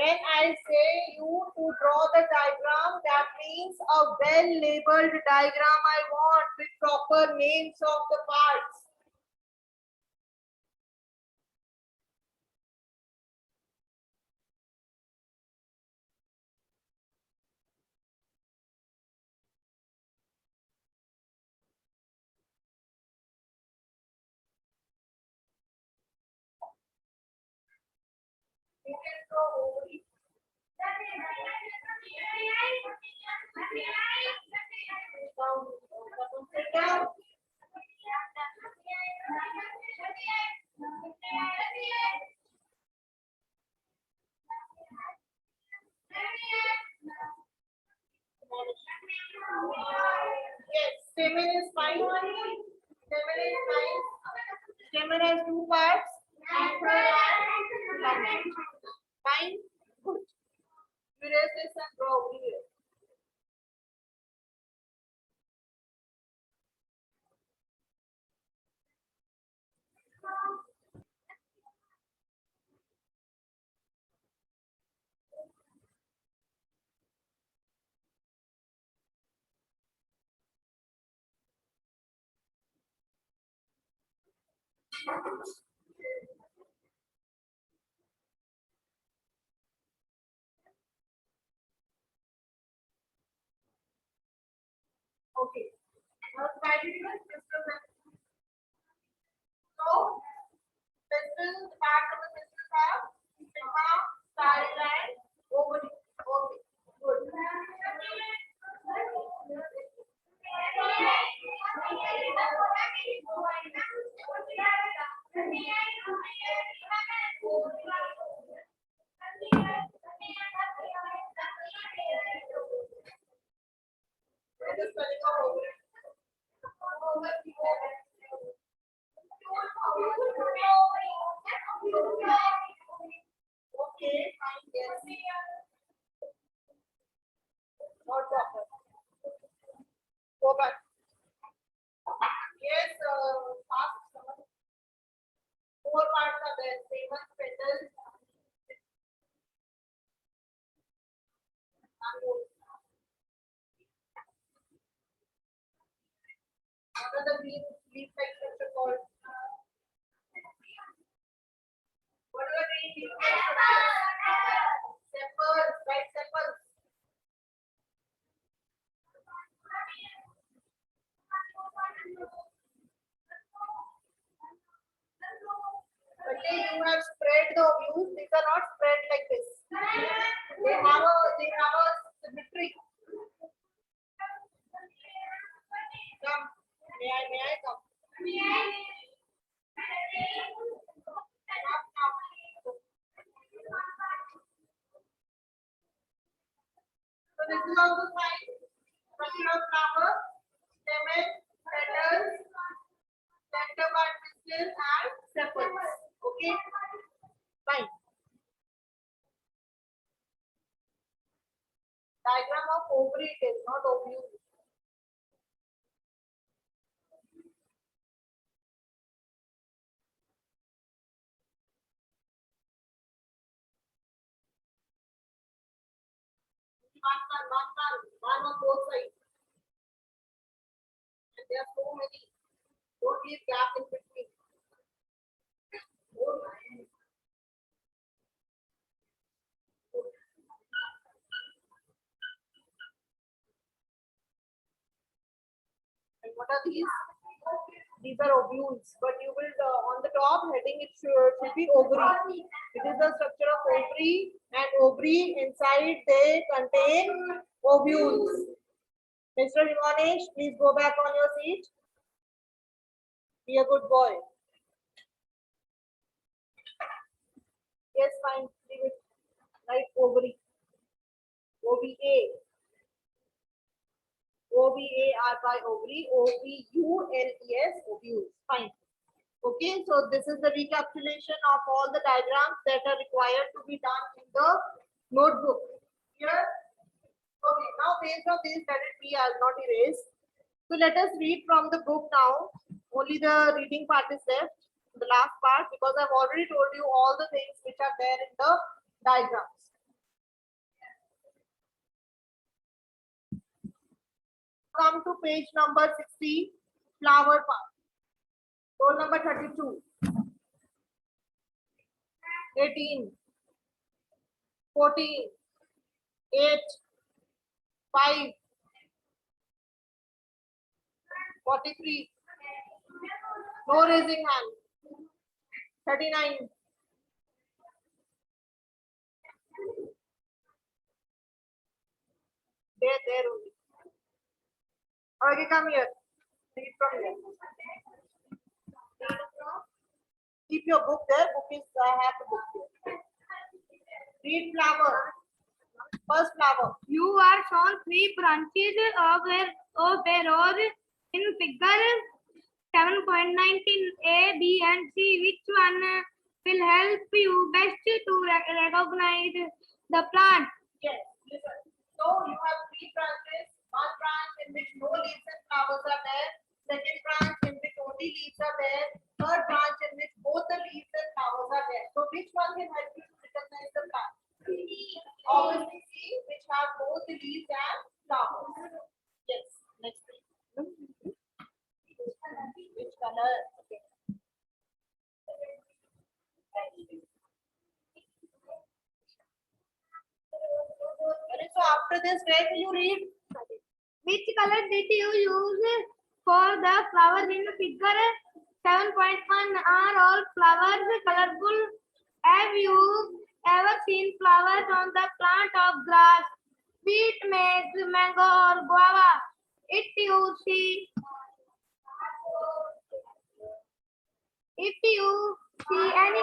When I say you to draw the diagram, that means a well-labeled diagram I want with proper names of the parts. You can draw ovary. Yes, stamen is fine. Stamen is fine. Stamen has two parts. Fine. Good. Erase this and draw over here. Okay. Now try to do it. So, pistol, part of the pistol have stigma, side and ovary. Okay. Good. What is spelling of ovary? Okay, fine, yes. Not proper. Go back. Yes, fast. Four parts are there. Stamen, petals, and roots. What are the leaf-like structure called? What are the green leaf-like structures? Sepals, right? Sepals. But you have spread the ovules. These are not spread like this. They have a symmetry. Come. May I come? So this is also fine. Structure of flower, stamen, petals, center part pistil and sepals. Okay, fine. Diagram of ovary it is, not ovule. One on both sides. And there are so many. Don't leave gap in between. And what are these? These are ovules, but you will on the top heading it should be ovary. It is the structure of ovary, and ovary inside they contain ovules. Mr. Himanesh, please go back on your seat. Be a good boy. Yes, fine. Leave it. Right, ovary. OVA. OVAR by ovary. OVULES, ovules. Fine. Okay, so this is the recapitulation of all the diagrams that are required to be done in the notebook. Here. Okay, now based on this, let it be, I'll not erase. So let us read from the book now. Only the reading part is left, the last part, because I've already told you all the things which are there in the diagrams. come to page number 60, flower part. Roll number 32. 18. 14. 8. 5. 43. No raising hand. 39. There only. Okay, come here. Read from here. Keep your book there. Book is, I have the book here. Read flower. First flower. You are shown 3 branches of a rose in figure 7.19 A, B, and C. Which one will help you best to recognize the plant? Yes, listen. So you have 3 branches. One branch in which no leaves and flowers are there. Second branch in which only leaves are there. Third branch in which both the leaves and flowers are there. So which one can help you to recognize the plant? Obviously C, which have both the leaves and flowers. Yes. Next thing. Which color? Okay. So after this, where will you read? Which color did you use for the flowers in figure 7.1? Are all flowers colorful? Have you ever seen flowers on the plant of grass, wheat, maize, mango, or guava? If you see any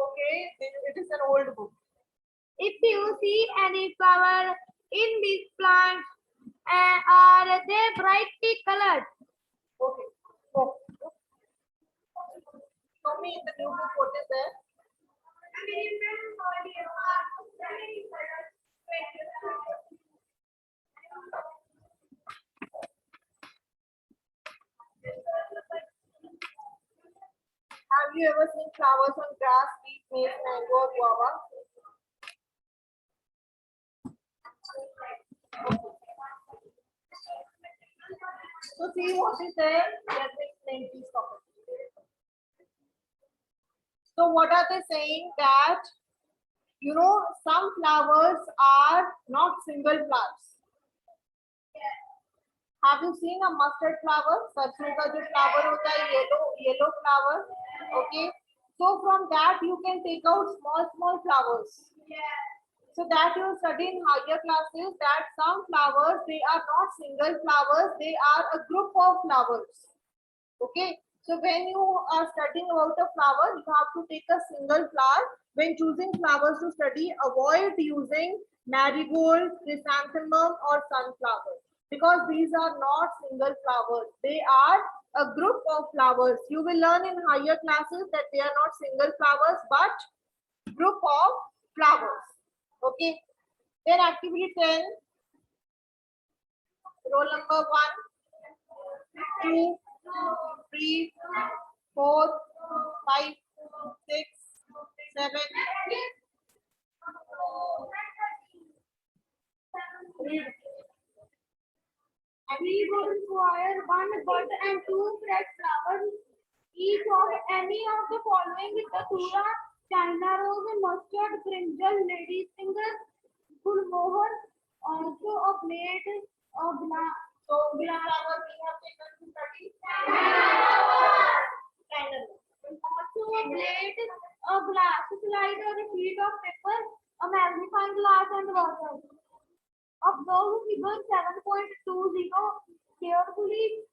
Okay, it is an old book. if you see any flower in these plants, are they brightly colored? Okay. Oh. Show me in the new book what is there. Have you ever seen flowers on grass, wheat, maize, mango, or guava? So see what is there. Let me explain these topics. So what are they saying? That some flowers are not single flowers. Have you seen a mustard flower? Sarson ka jo flower hota hai, yellow flower. Okay. So from that you can take out small flowers. So that you study in higher classes that some flowers, they are not single flowers, they are a group of flowers. Okay. So when you are studying about a flower, you have to take a single flower. When choosing flowers to study, avoid using marigold, chrysanthemum or sunflower, because these are not single flowers. They are a group of flowers. You will learn in higher classes that they are not single flowers but group of flowers. Okay. Then activity 10. Roll number 1, 2, 3, 4, 5, 6, 7. Read. We will require 1 bud and 2 fresh flowers, each of any of the following: datura, China rose, mustard, brinjal, lady's finger, gulmohar, also a blade of glass. So which flower we have taken to study? China. Also a blade of glass, slide or a sheet of paper, a magnifying glass and water. Of those figures 7.20, carefully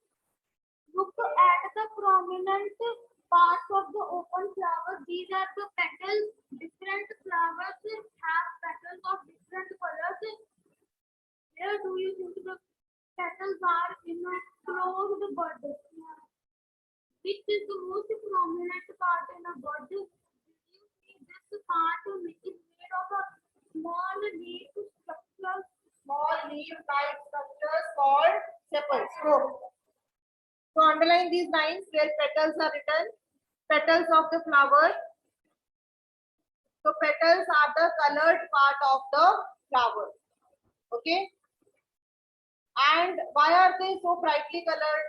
look at the prominent parts of the open flower. These are the petals. Different flowers have petals of different colors. Where do you think the petals are in a closed bud? Which is the most prominent part in a bud? You see this part is made of a small leaf structure. Small leaf-like structures called sepals. So underline these lines where petals are written. Petals of the flower. So petals are the colored part of the flower. Okay. And why are they so brightly colored?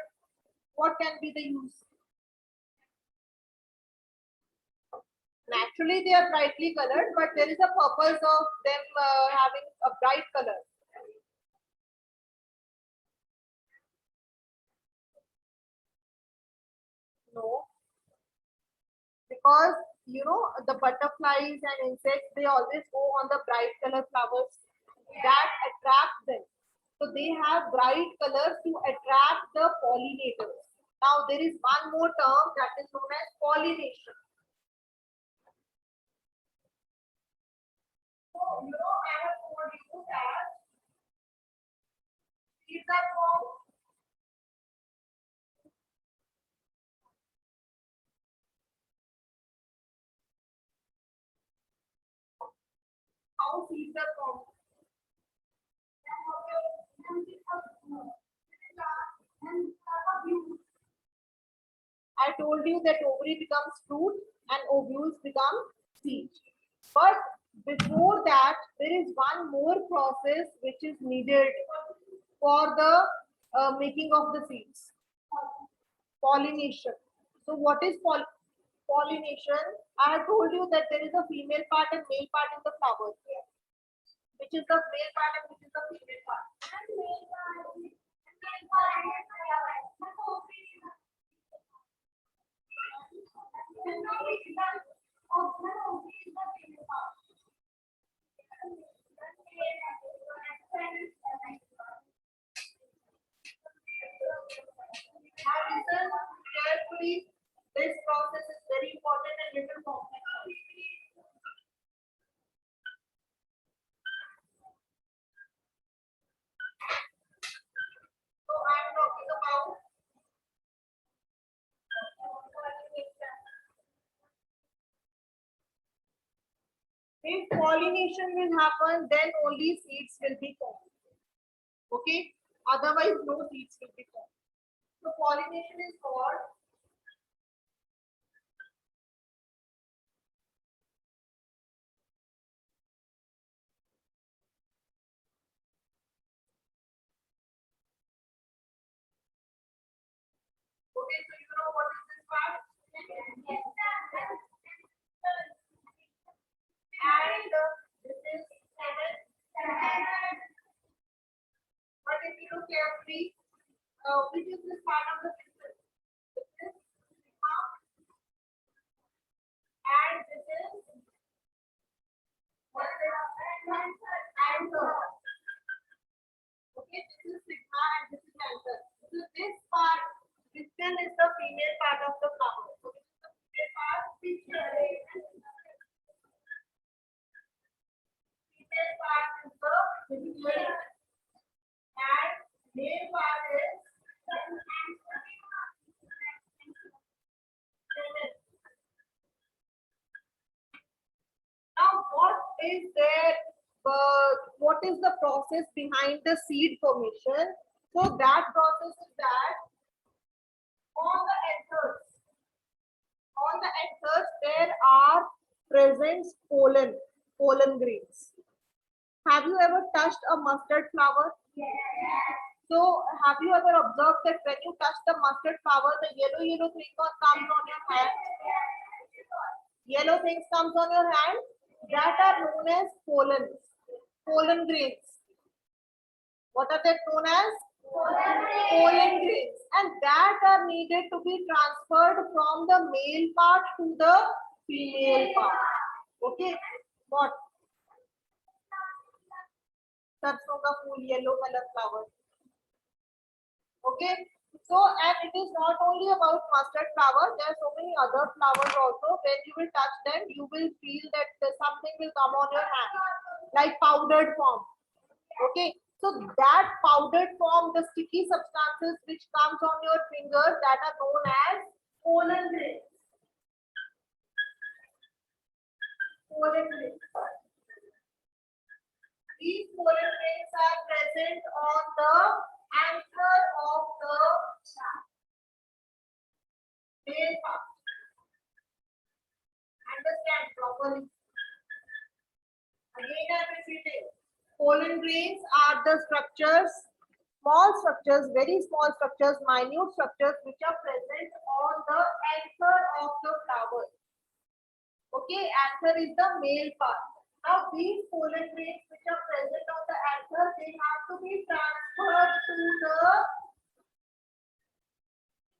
What can be the use? Naturally, they are brightly colored, but there is a purpose of them having a bright color. No, because you know the butterflies and insects, they always go on the bright color flowers that attract them. So they have bright colors to attract the pollinators. Now there is one more term that is known as pollination. So you know I have told you that seeds are formed. How seeds are formed? I told you that ovary becomes fruit and ovules become seed. But before that, there is one more process which is needed for the making of the seeds. Pollination. So what is pollination? I have told you that there is a female part and male part in the flower. Which is the male part and which is the female part? Now listen carefully. This process is very important and little complex. So I am talking about if pollination will happen, then only seeds will be formed. Okay? Otherwise, no seeds will be formed. So pollination is called okay, so you know what is this part? And this is seven. But if you look carefully, which is this part of the picture? This is sigma, and this is what is anchor. Okay, this is sigma and this is anchor. So this part, this still is the female part of the flower. So this is the female part. Female part is the male, and male part is female. Now, what is there? What is the process behind the seed formation? So that process is that on the anthers there are present pollen grains. Have you ever touched a mustard flower? Yes. So have you ever observed that when you touch the mustard flower, the yellow thing comes on your hand? Yellow things comes on your hand that are known as pollen grains. What are they known as? Pollen grains. And that are needed to be transferred from the male part to the female part. Okay. What? Sarson ka phool, yellow color flower. Okay. So, and it is not only about mustard flower, there are so many other flowers also. When you will touch them, you will feel that something will come on your hand, like powdered form. Okay. So that powdered form, the sticky substances which comes on your fingers, that are known as pollen grains. Pollen grains. These pollen grains are present on the anther of the male part. Understand properly. Again, I am repeating. Pollen grains are the structures, small structures, very small structures, minute structures which are present on the anther of the flower. Okay, anther is the male part. Now these pollen grains which are present on the anther, they have to be transferred to the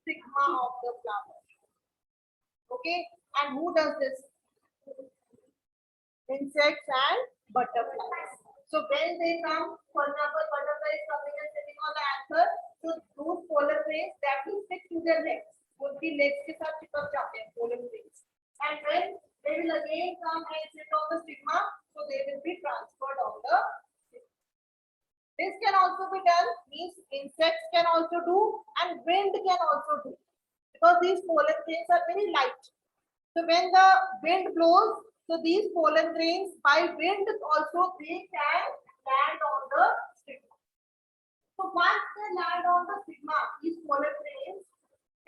stigma of the flower. Okay, and who does this? Insects and butterflies. So when they come, for example, butterfly is coming and sitting on the anther, so those pollen grains that will stick to their legs. उनकी legs के साथ चिपक जाते हैं pollen grains. And when they will again come and sit on the stigma, so they will be transferred on the stigma. This can also be done, means insects can also do and wind can also do. Because these pollen grains are very light. So when the wind blows, so these pollen grains by wind also they can land on the stigma. So once they land on the stigma, these pollen grains,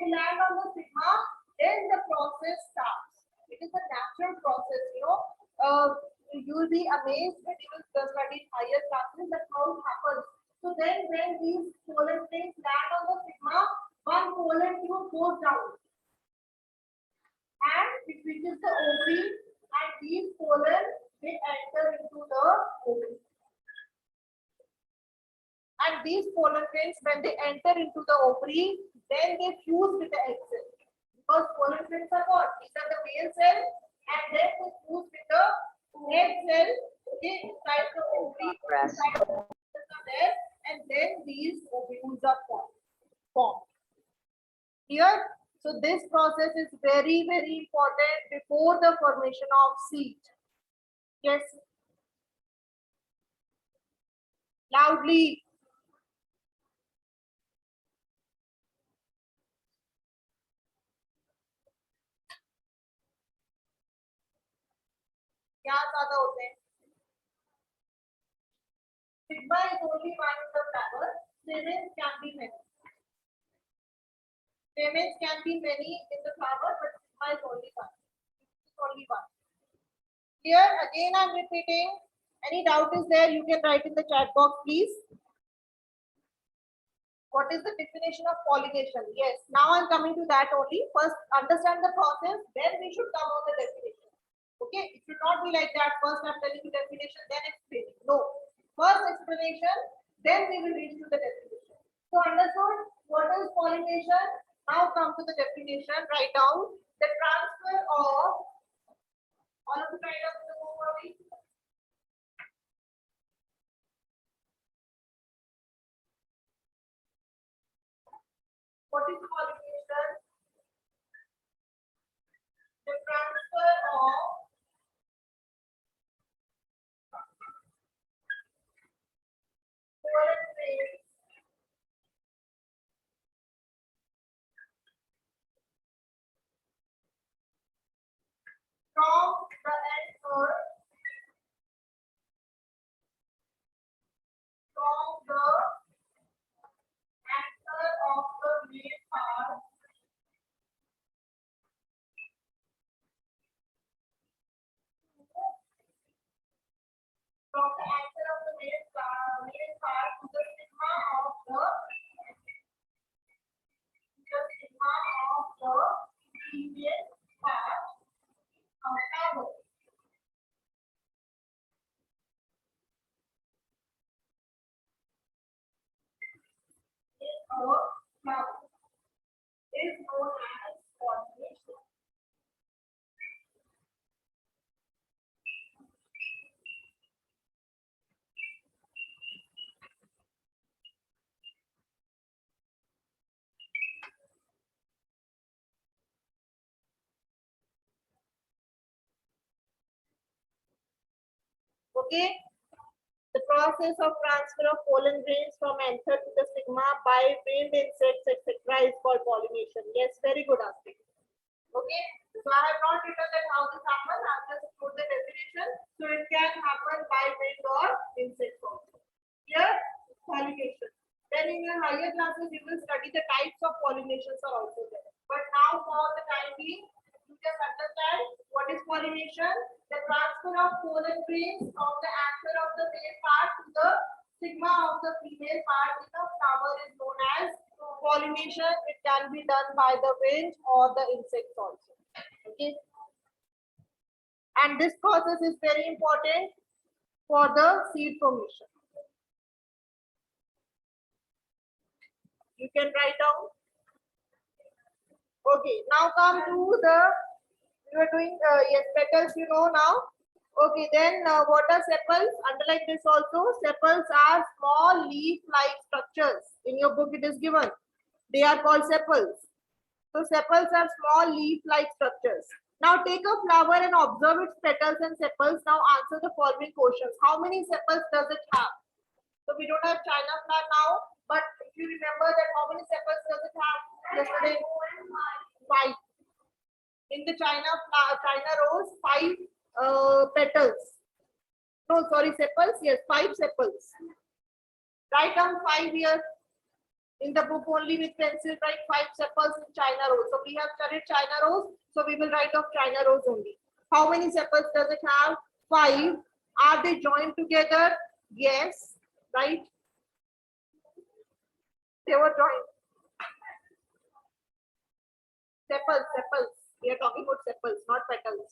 they land on the stigma, then the process starts. It is a natural process, you know. You will be amazed when you will study higher classes that how it happens. So then when these pollen grains land on the stigma, one pollen tube goes down. And it reaches the ovary and these pollen they enter into the ovary. And these pollen grains when they enter into the ovary, then they fuse with the egg cell. Because pollen grains are what? These are the male cell and then they fuse with the egg cell, okay, inside the ovary, inside the there, and then these ovules are formed. Here, so this process is very, very important before the formation of seed. Yes. Loudly. क्या ज्यादा होते हैं? Sigma is only one in the flower. Stamens can be many. Stamens can be many in the flower, but sigma is only one. It's only one. Here again I'm repeating. Any doubt is there, you can write in the chat box, please. What is the definition of pollination? Yes, now I'm coming to that only. First, understand the process, then we should come on the definition. Okay, it should not be like that. First, I'm telling you definition, then explaining. No, first explanation, then we will reach to the definition. So, understood what is pollination? Now, come to the definition. Write down the transfer of all of the kind of the movie. What is pollination? The transfer of pollen grains from the anther of the male part from the anther of the male part to the stigma of the female part of flower. Is known as pollination. Okay. The process of transfer of pollen grains from anther to the stigma by wind, insects, etc. is called pollination. Yes, very good aspect. Okay. So I have not written that how this happens. I have just put the definition. So it can happen by wind or insects also. Here, pollination. Then in your higher classes, you will study the types of pollinations are also there. But now for the time being, you just understand what is pollination, the transfer of pollen grains from the anther of the male part to the sigma of the female part in the flower is known as pollination. It can be done by the wind or the insects also. Okay. And this process is very important for the seed formation. You can write down. Okay, now come to the, you are doing, yes, petals, you know now. Okay, then what are sepals? Underline this also. Sepals are small leaf-like structures. In your book it is given. They are called sepals. So sepals are small leaf-like structures. Now take a flower and observe its petals and sepals. Now answer the following questions. How many sepals does it have? So we don't have China flower now, but if you remember that how many sepals does it have? Yesterday, 5. In the China rose, 5 petals. No, sorry, sepals. Yes, 5 sepals. Write down 5 here. In the book only with pencil, write 5 sepals in China rose. So we have studied China rose, so we will write of China rose only. How many sepals does it have? 5. Are they joined together? Yes. Right? They were joined. Sepals, sepals. We are talking about sepals, not petals.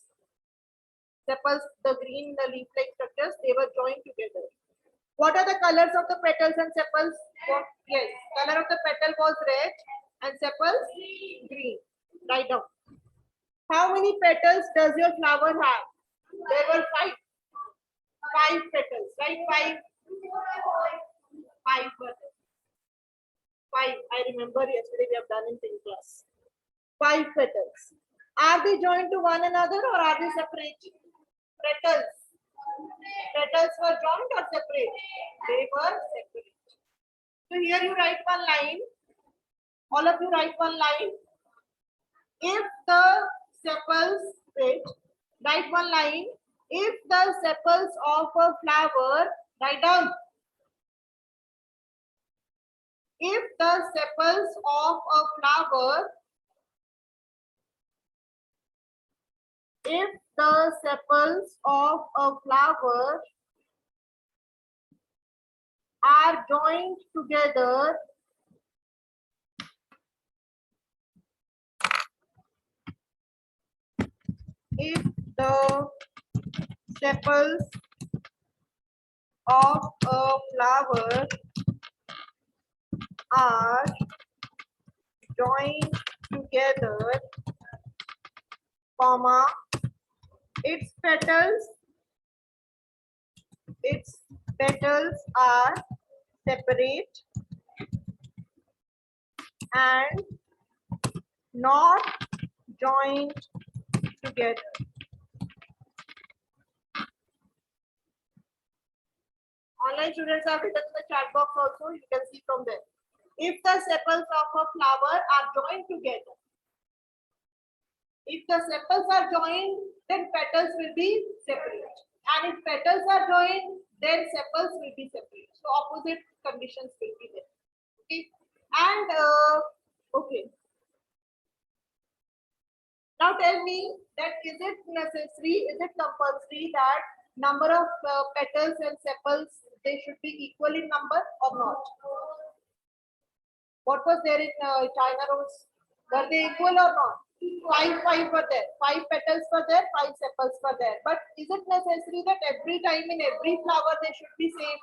Sepals, the green, the leaf-like structures, they were joined together. What are the colors of the petals and sepals? Yes, color of the petal was red and sepals green. Write down. How many petals does your flower have? There were 5. 5 petals, right? 5. 5 petals. 5. I remember yesterday we have done in pink class. 5 petals. Are they joined to one another or are they separate? Petals. Petals were joined or separate? They were separate. So here you write one line. All of you write one line. If the sepals, wait, write one line. If the sepals of a flower, write down. If the sepals of a flower, if the sepals of a flower are joined together, if the sepals of a flower are joined together, comma, its petals are separate and not joined together. Online students have written in the chat box also, you can see from there. If the sepals of a flower are joined together, if the sepals are joined, then petals will be separate. And if petals are joined, then sepals will be separate. So opposite conditions will be there. Okay. And okay. Now tell me that is it necessary, is it compulsory that number of petals and sepals, they should be equal in number or not? What was there in China rose? Were they equal or not? 5 were there. 5 petals were there, 5 sepals were there. But is it necessary that every time in every flower they should be same?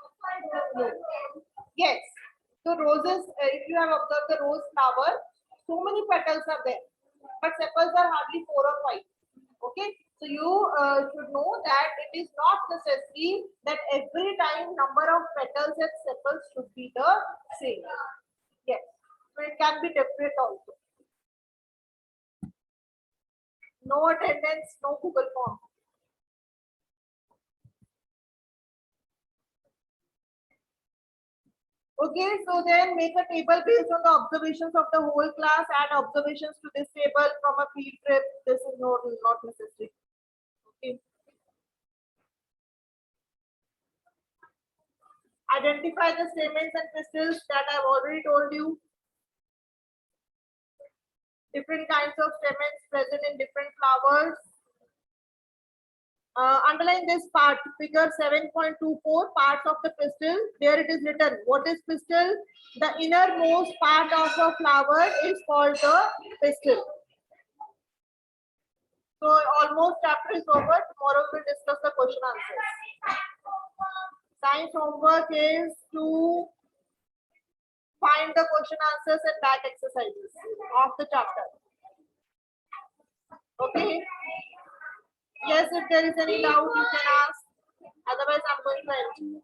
No. Yes. So roses, if you have observed the rose flower, so many petals are there. But sepals are hardly 4 or 5. Okay. So you should know that it is not necessary that every time number of petals and sepals should be the same. Yes. So it can be different also. No attendance, no Google form. Okay, so then make a table based on the observations of the whole class. Add observations to this table from a field trip. This is not necessary. Okay. Identify the stamens and pistils that I've already told you. Different kinds of stamens present in different flowers. Underline this part, figure 7.24, parts of the pistil. There it is written. What is pistil? The innermost part of a flower is called the pistil. So almost chapter is over. Tomorrow we'll discuss the question answers. Science homework is to find the question answers and back exercises of the chapter. Okay. Yes, if there is any doubt, you can ask. Otherwise, I'm going to end.